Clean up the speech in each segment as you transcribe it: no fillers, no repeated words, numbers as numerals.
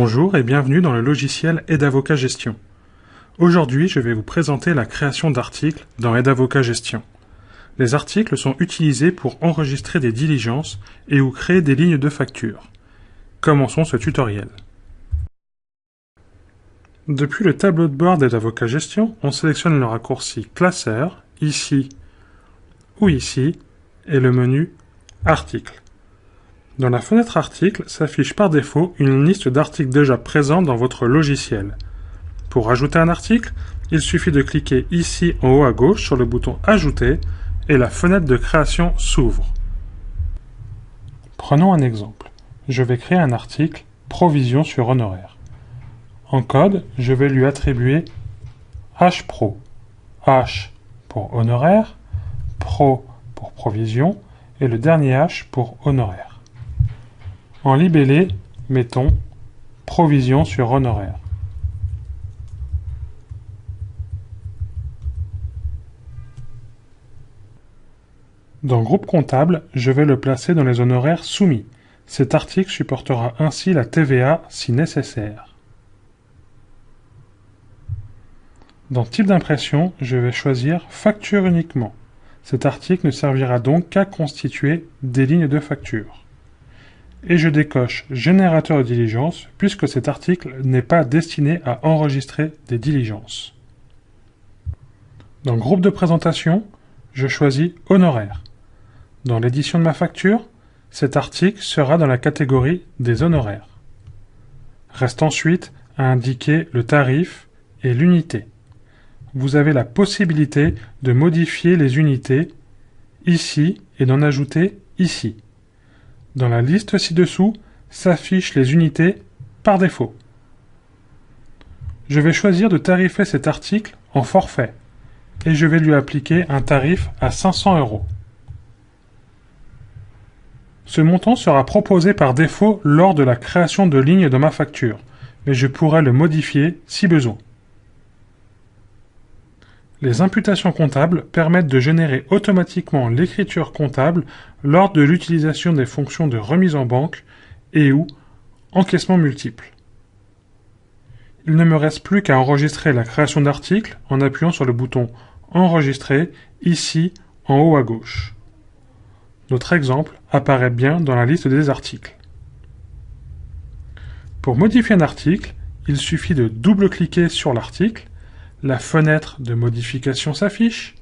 Bonjour et bienvenue dans le logiciel Aide-Avocat Gestion. Aujourd'hui, je vais vous présenter la création d'articles dans Aide-Avocat Gestion. Les articles sont utilisés pour enregistrer des diligences et ou créer des lignes de facture. Commençons ce tutoriel. Depuis le tableau de bord d'Aide-Avocat Gestion, on sélectionne le raccourci Classeur, ici ou ici, et le menu Articles. Dans la fenêtre Articles s'affiche par défaut une liste d'articles déjà présents dans votre logiciel. Pour ajouter un article, il suffit de cliquer ici en haut à gauche sur le bouton Ajouter et la fenêtre de création s'ouvre. Prenons un exemple. Je vais créer un article Provision sur honoraires. En code, je vais lui attribuer HPRO. H pour honoraire, Pro pour provision et le dernier H pour honoraire. En libellé, mettons Provision sur honoraire. Dans Groupe comptable, je vais le placer dans les honoraires soumis. Cet article supportera ainsi la TVA si nécessaire. Dans Type d'impression, je vais choisir Facture uniquement. Cet article ne servira donc qu'à constituer des lignes de facture. Et je décoche Générateur de diligence puisque cet article n'est pas destiné à enregistrer des diligences. Dans Groupe de présentation, je choisis Honoraires. Dans l'édition de ma facture, cet article sera dans la catégorie des honoraires. Reste ensuite à indiquer le tarif et l'unité. Vous avez la possibilité de modifier les unités ici et d'en ajouter ici. Dans la liste ci-dessous s'affichent les unités par défaut. Je vais choisir de tarifer cet article en forfait et je vais lui appliquer un tarif à 500 €. Ce montant sera proposé par défaut lors de la création de lignes dans ma facture, mais je pourrai le modifier si besoin. Les imputations comptables permettent de générer automatiquement l'écriture comptable lors de l'utilisation des fonctions de remise en banque et ou encaissement multiple. Il ne me reste plus qu'à enregistrer la création d'articles en appuyant sur le bouton Enregistrer ici en haut à gauche. Notre exemple apparaît bien dans la liste des articles. Pour modifier un article, il suffit de double-cliquer sur l'article. La fenêtre de modification s'affiche.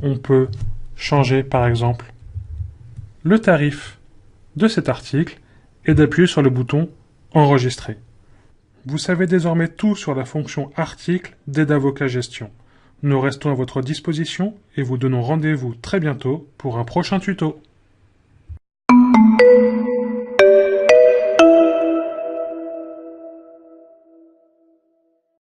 On peut changer par exemple le tarif de cet article et d'appuyer sur le bouton Enregistrer. Vous savez désormais tout sur la fonction article d'Aide-Avocat Gestion. Nous restons à votre disposition et vous donnons rendez-vous très bientôt pour un prochain tuto.